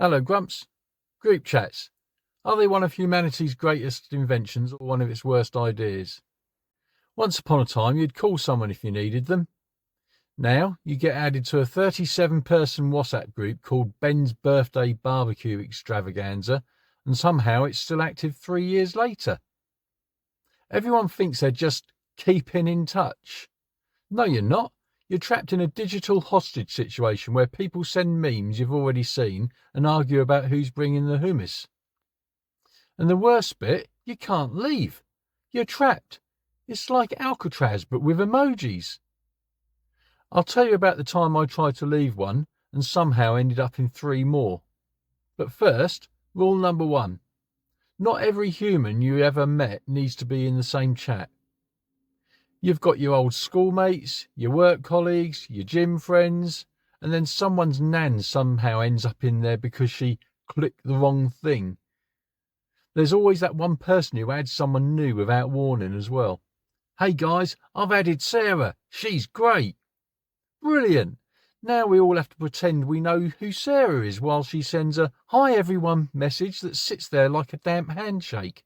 Hello, Grumps. Group chats. Are they one of humanity's greatest inventions or one of its worst ideas? Once upon a time, you'd call someone if you needed them. Now, you get added to a 37-person WhatsApp group called Ben's Birthday Barbecue Extravaganza, and somehow it's still active 3 years later. Everyone thinks they're just keeping in touch. No, you're not. You're trapped in a digital hostage situation where people send memes you've already seen and argue about who's bringing the hummus. And the worst bit, you can't leave. You're trapped. It's like Alcatraz, but with emojis. I'll tell you about the time I tried to leave one and somehow ended up in 3 more. But first, rule number 1. Not every human you ever met needs to be in the same chat. You've got your old schoolmates, your work colleagues, your gym friends, and then someone's nan somehow ends up in there because she clicked the wrong thing. There's always that one person who adds someone new without warning as well. Hey guys, I've added Sarah. She's great. Brilliant. Now we all have to pretend we know who Sarah is while she sends a "Hi everyone" message that sits there like a damp handshake.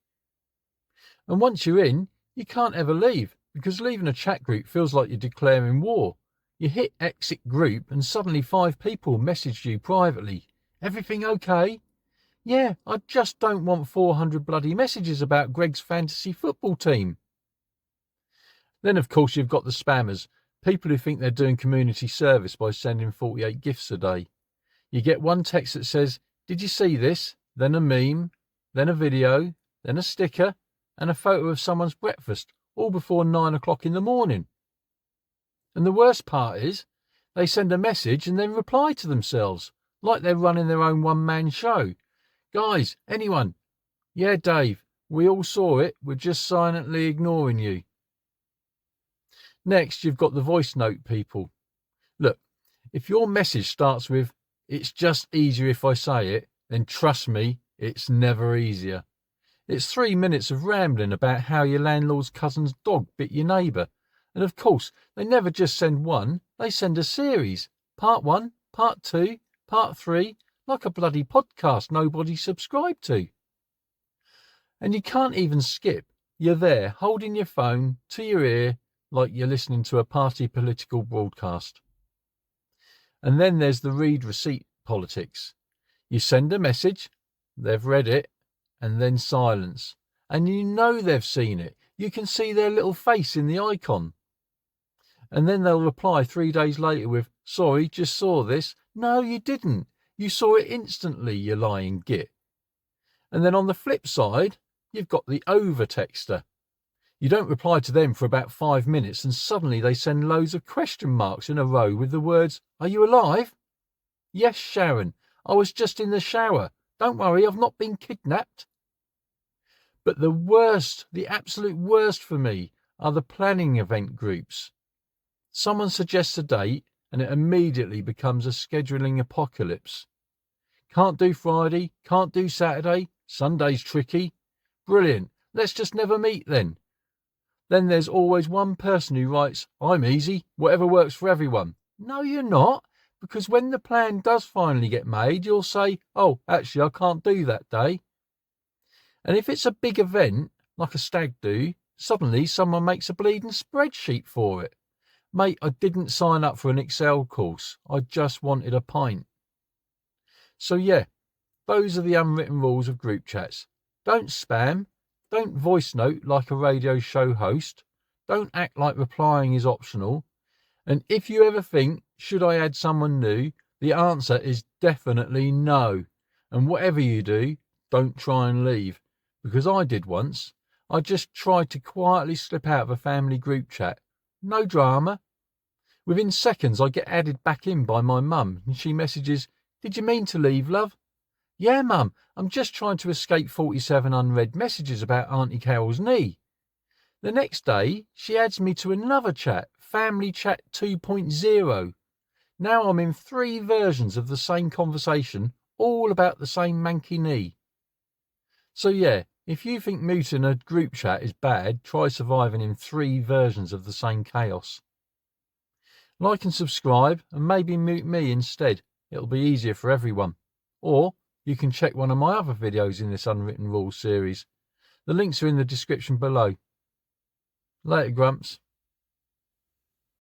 And once you're in, you can't ever leave, because leaving a chat group feels like you're declaring war. You hit exit group and suddenly 5 people message you privately. Everything okay? Yeah, I just don't want 400 bloody messages about Greg's fantasy football team. Then, of course, you've got the spammers, people who think they're doing community service by sending 48 gifts a day. You get one text that says, "Did you see this?" Then a meme, then a video, then a sticker, and a photo of someone's breakfast, all before 9 o'clock in the morning. And the worst part is, they send a message and then reply to themselves, like they're running their own one-man show. Guys, anyone? Yeah, Dave, we all saw it, we're just silently ignoring you. Next, you've got the voice note people. Look, if your message starts with, "It's just easier if I say it," then trust me, it's never easier. It's 3 minutes of rambling about how your landlord's cousin's dog bit your neighbour. And of course, they never just send one, they send a series. Part 1, Part 2, Part 3, like a bloody podcast nobody subscribed to. And you can't even skip. You're there, holding your phone to your ear like you're listening to a party political broadcast. And then there's the read receipt politics. You send a message, they've read it, and then silence. And you know they've seen it. You can see their little face in the icon. And then they'll reply 3 days later with, "Sorry, just saw this." No, you didn't. You saw it instantly, you lying git. And then on the flip side, you've got the over-texter. You don't reply to them for about 5 minutes and suddenly they send loads of question marks in a row with the words, "Are you alive?" "Yes, Sharon, I was just in the shower. Don't worry, I've not been kidnapped." But the worst, the absolute worst for me, are the planning event groups. Someone suggests a date and it immediately becomes a scheduling apocalypse. Can't do Friday, can't do Saturday, Sunday's tricky. Brilliant, let's just never meet then. Then there's always one person who writes, "I'm easy, whatever works for everyone." No, you're not, because when the plan does finally get made, you'll say, "Oh, actually, I can't do that day." And if it's a big event, like a stag do, suddenly someone makes a bleeding spreadsheet for it. Mate, I didn't sign up for an Excel course. I just wanted a pint. So yeah, those are the unwritten rules of group chats. Don't spam. Don't voice note like a radio show host. Don't act like replying is optional. And if you ever think, should I add someone new? The answer is definitely no. And whatever you do, don't try and leave. Because I did once. I just tried to quietly slip out of a family group chat. No drama. Within seconds, I get added back in by my mum and she messages, "Did you mean to leave, love?" "Yeah, Mum, I'm just trying to escape 47 unread messages about Auntie Carol's knee." The next day, she adds me to another chat, Family Chat 2.0. Now I'm in 3 versions of the same conversation, all about the same manky knee. So yeah, if you think muting a group chat is bad, try surviving in 3 versions of the same chaos. Like and subscribe, and maybe mute me instead. It'll be easier for everyone. Or you can check one of my other videos in this Unwritten Rules series. The links are in the description below. Later, Grumps.